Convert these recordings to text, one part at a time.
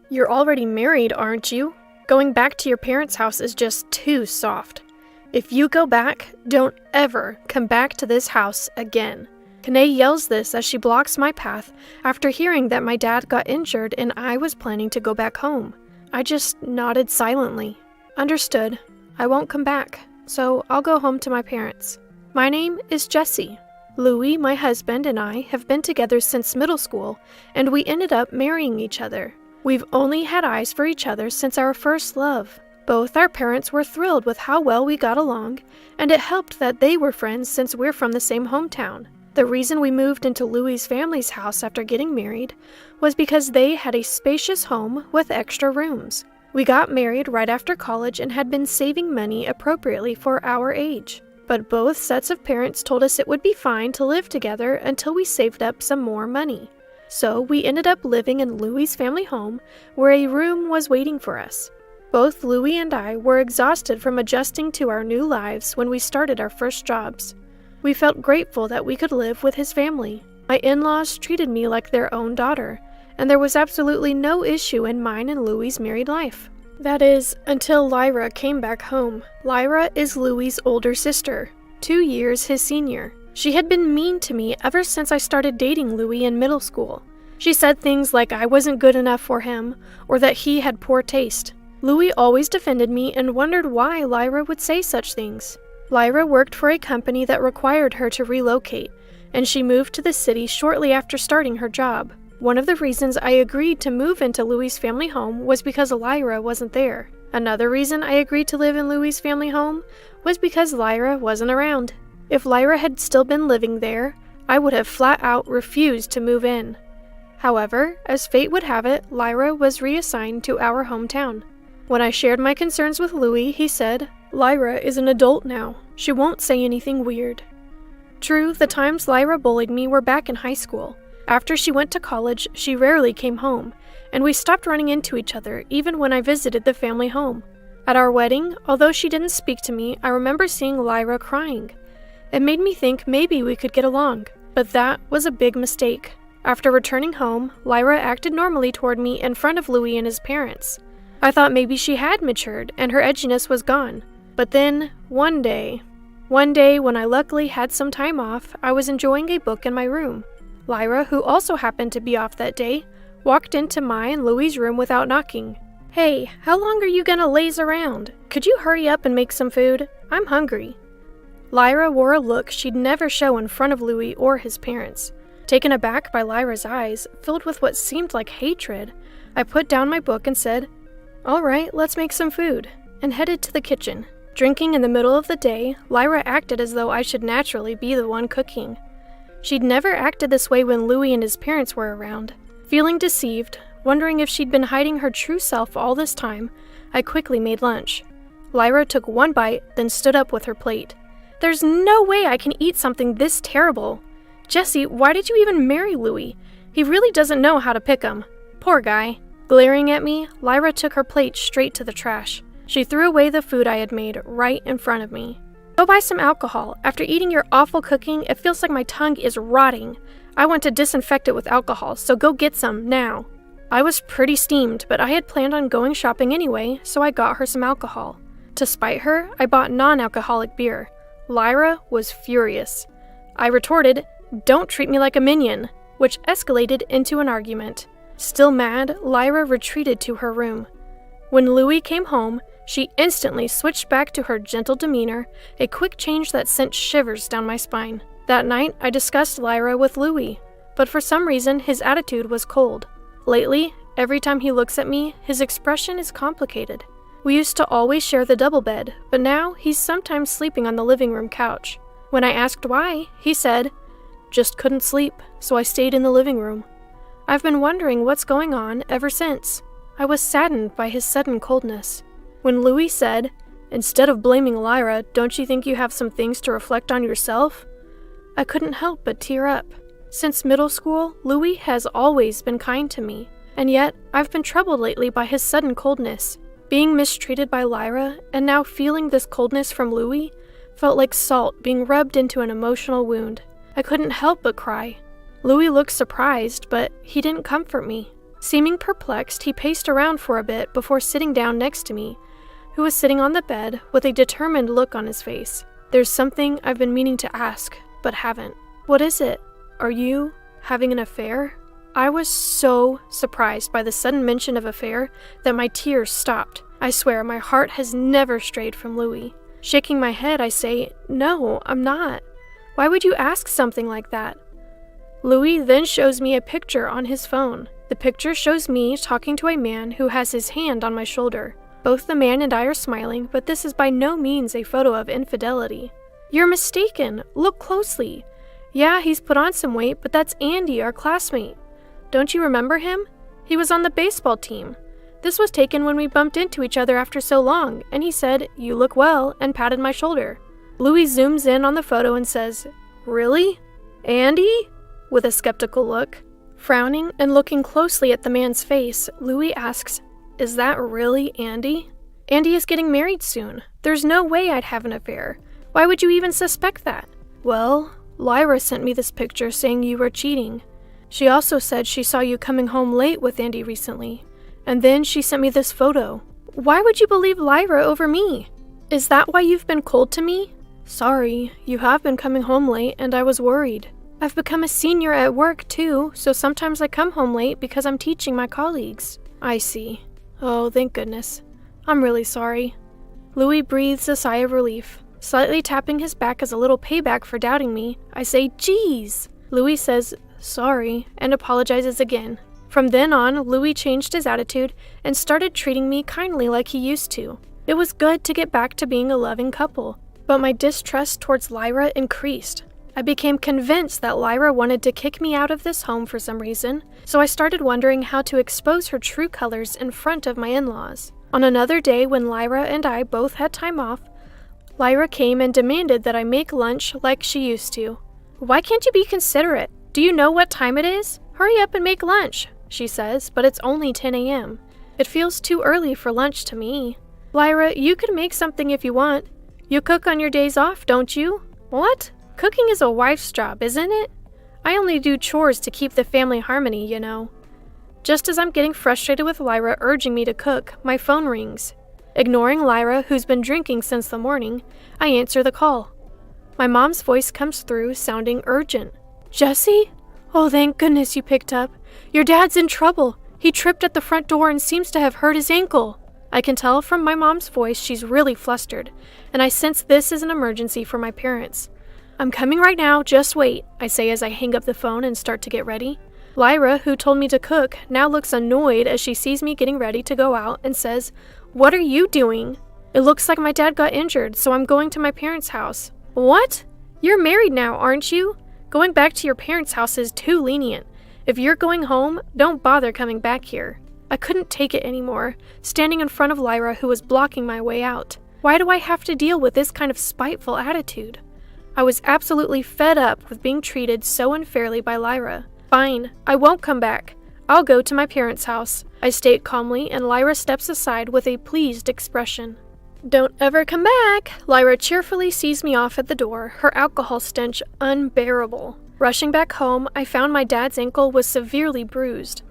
You're already married, aren't you? Going back to your parents' house is just too soft. If you go back, don't ever come back to this house again. Kanae yells this as she blocks my path after hearing that my dad got injured and I was planning to go back home. I just nodded silently. Understood. I won't come back, so I'll go home to my parents. My name is Jessie. Louis, my husband, and I have been together since middle school, and we ended up marrying each other. We've only had eyes for each other since our first love. Both our parents were thrilled with how well we got along, and it helped that they were friends since we're from the same hometown. The reason we moved into Louis' family's house after getting married was because they had a spacious home with extra rooms. We got married right after college and had been saving money appropriately for our age. But both sets of parents told us it would be fine to live together until we saved up some more money. So we ended up living in Louis' family home where a room was waiting for us. Both Louis and I were exhausted from adjusting to our new lives when we started our first jobs. We felt grateful that we could live with his family. My in-laws treated me like their own daughter, and there was absolutely no issue in mine and Louis' married life. That is, until Lyra came back home. Lyra is Louis' older sister, 2 years his senior. She had been mean to me ever since I started dating Louis in middle school. She said things like I wasn't good enough for him, or that he had poor taste. Louis always defended me and wondered why Lyra would say such things. Lyra worked for a company that required her to relocate, and she moved to the city shortly after starting her job. One of the reasons I agreed to move into Louis' family home was because Lyra wasn't there. Another reason I agreed to live in Louis' family home was because Lyra wasn't around. If Lyra had still been living there, I would have flat out refused to move in. However, as fate would have it, Lyra was reassigned to our hometown. When I shared my concerns with Louis, he said, "Lyra is an adult now. She won't say anything weird." True, the times Lyra bullied me were back in high school. After she went to college, she rarely came home, and we stopped running into each other even when I visited the family home. At our wedding, although she didn't speak to me, I remember seeing Lyra crying. It made me think maybe we could get along, but that was a big mistake. After returning home, Lyra acted normally toward me in front of Louis and his parents. I thought maybe she had matured and her edginess was gone. But then, one day when I luckily had some time off, I was enjoying a book in my room. Lyra, who also happened to be off that day, walked into my and Louis' room without knocking. "Hey, how long are you gonna laze around? Could you hurry up and make some food? I'm hungry." Lyra wore a look she'd never show in front of Louis or his parents. Taken aback by Lyra's eyes, filled with what seemed like hatred, I put down my book and said, "All right, let's make some food," and headed to the kitchen. Drinking in the middle of the day, Lyra acted as though I should naturally be the one cooking. She'd never acted this way when Louis and his parents were around. Feeling deceived, wondering if she'd been hiding her true self all this time, I quickly made lunch. Lyra took one bite, then stood up with her plate. "There's no way I can eat something this terrible. Jessie, why did you even marry Louis? He really doesn't know how to pick 'em. Poor guy." Glaring at me, Lyra took her plate straight to the trash. She threw away the food I had made right in front of me. "Go buy some alcohol. After eating your awful cooking, it feels like my tongue is rotting. I want to disinfect it with alcohol, so go get some, now." I was pretty steamed, but I had planned on going shopping anyway, so I got her some alcohol. To spite her, I bought non-alcoholic beer. Lyra was furious. I retorted, "Don't treat me like a minion," which escalated into an argument. Still mad, Lyra retreated to her room. When Louis came home, she instantly switched back to her gentle demeanor, a quick change that sent shivers down my spine. That night, I discussed Lyra with Louis, but for some reason, his attitude was cold. Lately, every time he looks at me, his expression is complicated. We used to always share the double bed, but now he's sometimes sleeping on the living room couch. When I asked why, he said, "Just couldn't sleep, so I stayed in the living room." I've been wondering what's going on ever since. I was saddened by his sudden coldness. When Louis said, "Instead of blaming Lyra, don't you think you have some things to reflect on yourself?" I couldn't help but tear up. Since middle school, Louis has always been kind to me, and yet I've been troubled lately by his sudden coldness. Being mistreated by Lyra, and now feeling this coldness from Louis, felt like salt being rubbed into an emotional wound. I couldn't help but cry. Louis looked surprised, but he didn't comfort me. Seeming perplexed, he paced around for a bit before sitting down next to me, who was sitting on the bed with a determined look on his face. There's something I've been meaning to ask, but haven't. What is it? Are you having an affair? I was so surprised by the sudden mention of affair that my tears stopped. I swear my heart has never strayed from Louis. Shaking my head, I say, "No, I'm not. Why would you ask something like that?" Louis then shows me a picture on his phone. The picture shows me talking to a man who has his hand on my shoulder. Both the man and I are smiling, but this is by no means a photo of infidelity. "You're mistaken. Look closely. Yeah, he's put on some weight, but that's Andy, our classmate. Don't you remember him? He was on the baseball team. This was taken when we bumped into each other after so long, and he said, 'You look well,' and patted my shoulder." Louis zooms in on the photo and says, "Really? Andy?" with a skeptical look. Frowning and looking closely at the man's face, Louis asks, "Is that really Andy? Andy is getting married soon. There's no way I'd have an affair. Why would you even suspect that?" "Well, Lyra sent me this picture saying you were cheating. She also said she saw you coming home late with Andy recently. And then she sent me this photo." "Why would you believe Lyra over me? Is that why you've been cold to me?" "Sorry, you have been coming home late and I was worried. I've become a senior at work too, so sometimes I come home late because I'm teaching my colleagues." "I see. Oh, thank goodness. I'm really sorry." Louis breathes a sigh of relief. Slightly tapping his back as a little payback for doubting me, I say, "Geez." Louis says, "Sorry," and apologizes again. From then on, Louis changed his attitude and started treating me kindly like he used to. It was good to get back to being a loving couple, but my distrust towards Lyra increased. I became convinced that Lyra wanted to kick me out of this home for some reason, so I started wondering how to expose her true colors in front of my in-laws. On another day when Lyra and I both had time off, Lyra came and demanded that I make lunch like she used to. "Why can't you be considerate? Do you know what time it is? Hurry up and make lunch," she says, but it's only 10 a.m. It feels too early for lunch to me. "Lyra, you could make something if you want. You cook on your days off, don't you?" "What? Cooking is a wife's job, isn't it? I only do chores to keep the family harmony, you know." Just as I'm getting frustrated with Lyra urging me to cook, my phone rings. Ignoring Lyra, who's been drinking since the morning, I answer the call. My mom's voice comes through, sounding urgent. "Jesse? Oh, thank goodness you picked up. Your dad's in trouble. He tripped at the front door and seems to have hurt his ankle." I can tell from my mom's voice she's really flustered, and I sense this is an emergency for my parents. "I'm coming right now, just wait," I say as I hang up the phone and start to get ready. Lyra, who told me to cook, now looks annoyed as she sees me getting ready to go out and says, "What are you doing?" "It looks like my dad got injured, so I'm going to my parents' house." "What? You're married now, aren't you? Going back to your parents' house is too lenient. If you're going home, don't bother coming back here." I couldn't take it anymore, standing in front of Lyra who was blocking my way out. Why do I have to deal with this kind of spiteful attitude? I was absolutely fed up with being treated so unfairly by Lyra. "Fine, I won't come back. I'll go to my parents' house," I state calmly, and Lyra steps aside with a pleased expression. "Don't ever come back." Lyra cheerfully sees me off at the door, her alcohol stench unbearable. Rushing back home, I found my dad's ankle was severely bruised.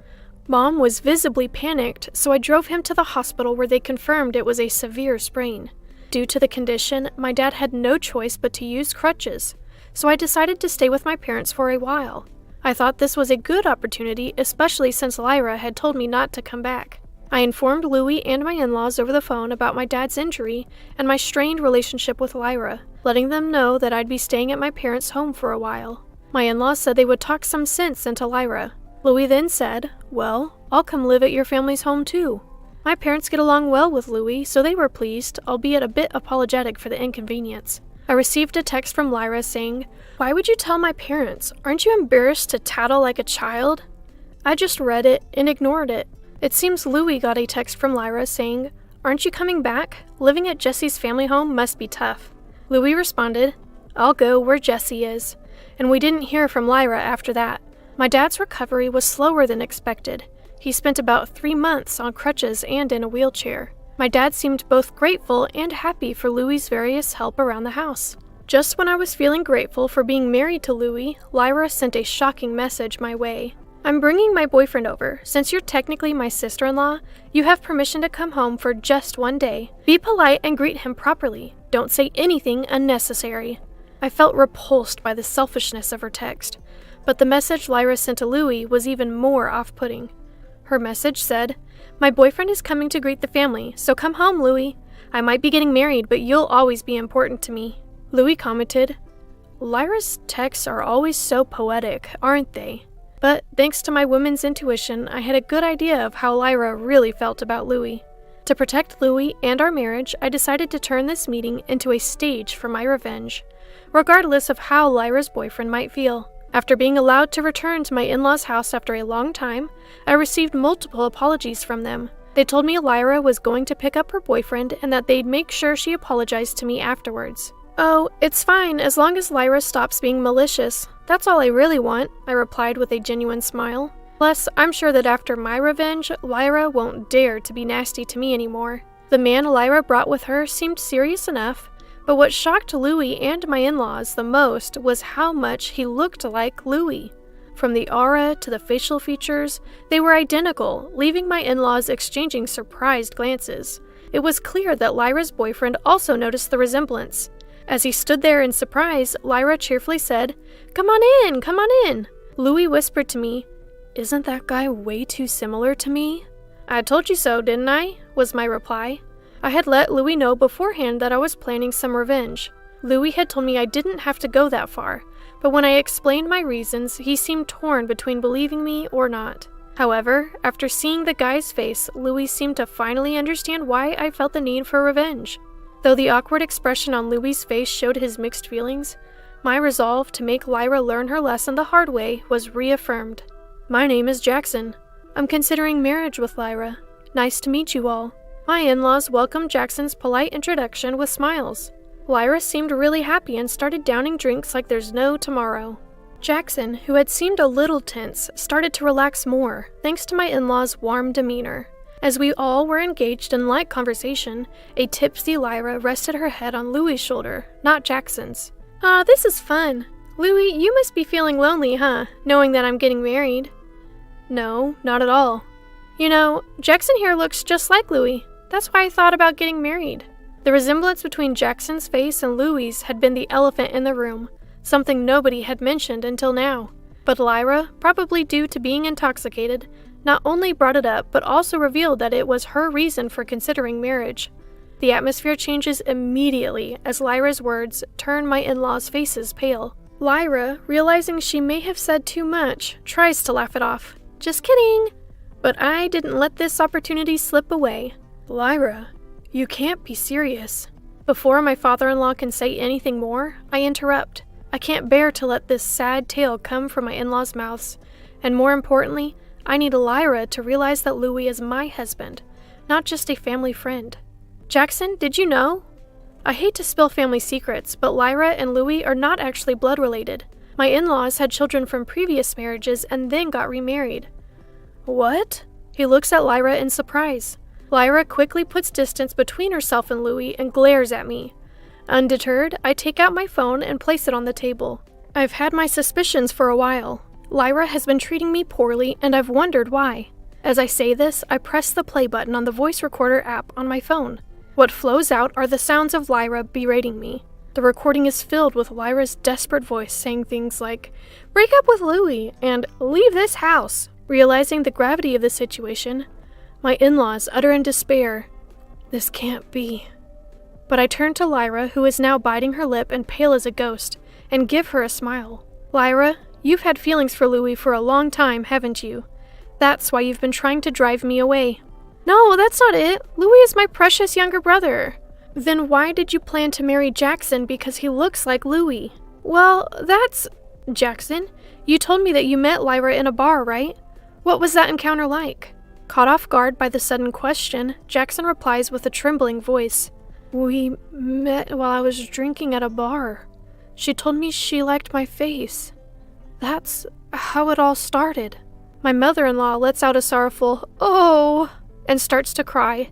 Mom was visibly panicked, so I drove him to the hospital where they confirmed it was a severe sprain. Due to the condition, my dad had no choice but to use crutches, so I decided to stay with my parents for a while. I thought this was a good opportunity, especially since Lyra had told me not to come back. I informed Louis and my in-laws over the phone about my dad's injury and my strained relationship with Lyra, letting them know that I'd be staying at my parents' home for a while. My in-laws said they would talk some sense into Lyra. Louis then said, "Well, I'll come live at your family's home too." My parents get along well with Louis, so they were pleased, albeit a bit apologetic for the inconvenience. I received a text from Lyra saying, "Why would you tell my parents? Aren't you embarrassed to tattle like a child?" I just read it and ignored it. It seems Louis got a text from Lyra saying, "Aren't you coming back? Living at Jesse's family home must be tough." Louis responded, "I'll go where Jesse is," and we didn't hear from Lyra after that. My dad's recovery was slower than expected. He spent about 3 months on crutches and in a wheelchair. My dad seemed both grateful and happy for Louis's various help around the house. Just when I was feeling grateful for being married to Louis, Lyra sent a shocking message my way. I'm bringing my boyfriend over. Since you're technically my sister-in-law, you have permission to come home for just one day. Be polite and greet him properly. Don't say anything unnecessary. I felt repulsed by the selfishness of her text, but the message Lyra sent to Louis was even more off-putting. Her message said, "My boyfriend is coming to greet the family, so come home, Louis. I might be getting married, but you'll always be important to me." Louis commented, "Lyra's texts are always so poetic, aren't they?" But thanks to my woman's intuition, I had a good idea of how Lyra really felt about Louis. To protect Louis and our marriage, I decided to turn this meeting into a stage for my revenge, regardless of how Lyra's boyfriend might feel. After being allowed to return to my in-laws' house after a long time, I received multiple apologies from them. They told me Lyra was going to pick up her boyfriend and that they'd make sure she apologized to me afterwards. "Oh, it's fine as long as Lyra stops being malicious. That's all I really want," I replied with a genuine smile. Plus, I'm sure that after my revenge, Lyra won't dare to be nasty to me anymore. The man Lyra brought with her seemed serious enough, but what shocked Louis and my in-laws the most was how much he looked like Louis. From the aura to the facial features, they were identical, leaving my in-laws exchanging surprised glances. It was clear that Lyra's boyfriend also noticed the resemblance. As he stood there in surprise, Lyra cheerfully said, come on in, come on in." Louis whispered to me, "Isn't that guy way too similar to me?" "I told you so, didn't I?" was my reply. I had let Louis know beforehand that I was planning some revenge. Louis had told me I didn't have to go that far, but when I explained my reasons, he seemed torn between believing me or not. However, after seeing the guy's face, Louis seemed to finally understand why I felt the need for revenge. Though the awkward expression on Louis' face showed his mixed feelings, my resolve to make Lyra learn her lesson the hard way was reaffirmed. "My name is Jackson. I'm considering marriage with Lyra. Nice to meet you all." My in-laws welcomed Jackson's polite introduction with smiles. Lyra seemed really happy and started downing drinks like there's no tomorrow. Jackson, who had seemed a little tense, started to relax more, thanks to my in-laws' warm demeanor. As we all were engaged in light conversation, a tipsy Lyra rested her head on Louis' shoulder, not Jackson's. This is fun. Louis, you must be feeling lonely, huh, knowing that I'm getting married?" "No, not at all. You know, Jackson here looks just like Louis. That's why I thought about getting married." The resemblance between Jackson's face and Louis' had been the elephant in the room, something nobody had mentioned until now. But Lyra, probably due to being intoxicated, not only brought it up, but also revealed that it was her reason for considering marriage. The atmosphere changes immediately as Lyra's words turn my in-laws' faces pale. Lyra, realizing she may have said too much, tries to laugh it off. "Just kidding!" But I didn't let this opportunity slip away. "Lyra, you can't be serious." Before my father-in-law can say anything more, I interrupt. I can't bear to let this sad tale come from my in-laws' mouths, and more importantly, I need Lyra to realize that Louis is my husband, not just a family friend. "Jackson, did you know?" I hate to spill family secrets, but Lyra and Louis are not actually blood related. My in-laws had children from previous marriages and then got remarried. "What?" He looks at Lyra in surprise. Lyra quickly puts distance between herself and Louis and glares at me. Undeterred, I take out my phone and place it on the table. I've had my suspicions for a while. Lyra has been treating me poorly, and I've wondered why. As I say this, I press the play button on the voice recorder app on my phone. What flows out are the sounds of Lyra berating me. The recording is filled with Lyra's desperate voice saying things like, "Break up with Louis," and "Leave this house." Realizing the gravity of the situation, my in-laws utter in despair, "This can't be." But I turn to Lyra, who is now biting her lip and pale as a ghost, and give her a smile. "Lyra, you've had feelings for Louis for a long time, haven't you? That's why you've been trying to drive me away." "No, that's not it. Louis is my precious younger brother." "Then why did you plan to marry Jackson because he looks like Louis?" "Well, that's..." "Jackson, you told me that you met Lyra in a bar, right? What was that encounter like?" Caught off guard by the sudden question, Jackson replies with a trembling voice, "We met while I was drinking at a bar. She told me she liked my face. That's how it all started." My mother-in-law lets out a sorrowful, "Oh," and starts to cry,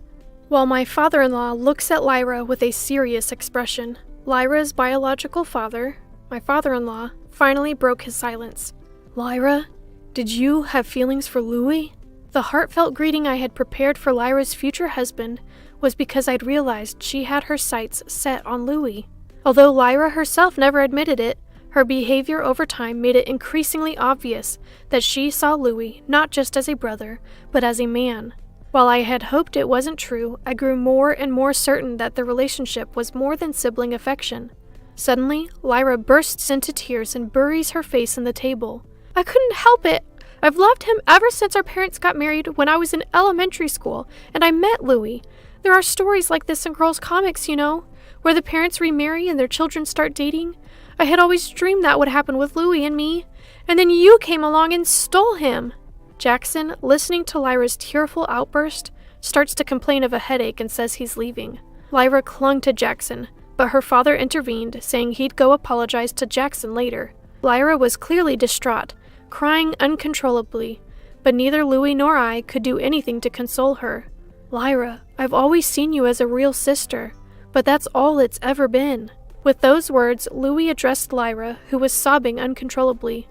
while my father-in-law looks at Lyra with a serious expression. Lyra's biological father, my father-in-law, finally broke his silence. "Lyra, Did you have feelings for Louis? The heartfelt greeting I had prepared for Lyra's future husband was because I'd realized she had her sights set on Louis. Although Lyra herself never admitted it, her behavior over time made it increasingly obvious that she saw Louis not just as a brother, but as a man. While I had hoped it wasn't true, I grew more and more certain that the relationship was more than sibling affection. Suddenly, Lyra bursts into tears and buries her face in the table. I couldn't help it. I've loved him ever since our parents got married when I was in elementary school, and I met Louis. There are stories like this in girls' comics, you know, where the parents remarry and their children start dating. I had always dreamed that would happen with Louis and me, and then you came along and stole him. Jackson, listening to Lyra's tearful outburst, starts to complain of a headache and says he's leaving. Lyra clung to Jackson, but her father intervened, saying he'd go apologize to Jackson later. Lyra was clearly distraught, crying uncontrollably, but neither Louis nor I could do anything to console her. Lyra, I've always seen you as a real sister, but that's all it's ever been. With those words, Louis addressed Lyra, who was sobbing uncontrollably.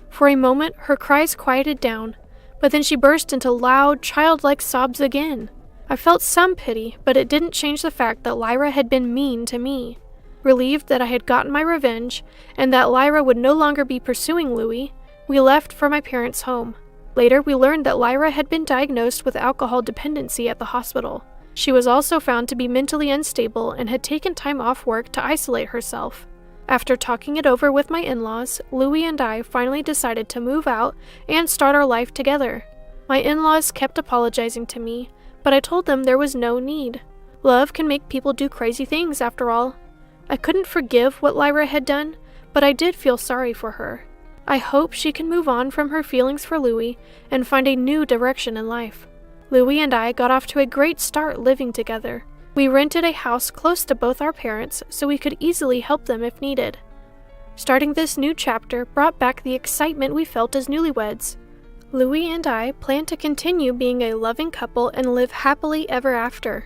For a moment, her cries quieted down, but then she burst into loud, childlike sobs again. I felt some pity, but it didn't change the fact that Lyra had been mean to me. Relieved that I had gotten my revenge, and that Lyra would no longer be pursuing Louis, we left for my parents' home. Later, we learned that Lyra had been diagnosed with alcohol dependency at the hospital. She was also found to be mentally unstable and had taken time off work to isolate herself. After talking it over with my in-laws, Louis and I finally decided to move out and start our life together. My in-laws kept apologizing to me, but I told them there was no need. Love can make people do crazy things, after all. I couldn't forgive what Lyra had done, but I did feel sorry for her. I hope she can move on from her feelings for Louis and find a new direction in life. Louis and I got off to a great start living together. We rented a house close to both our parents so we could easily help them if needed. Starting this new chapter brought back the excitement we felt as newlyweds. Louis and I plan to continue being a loving couple and live happily ever after.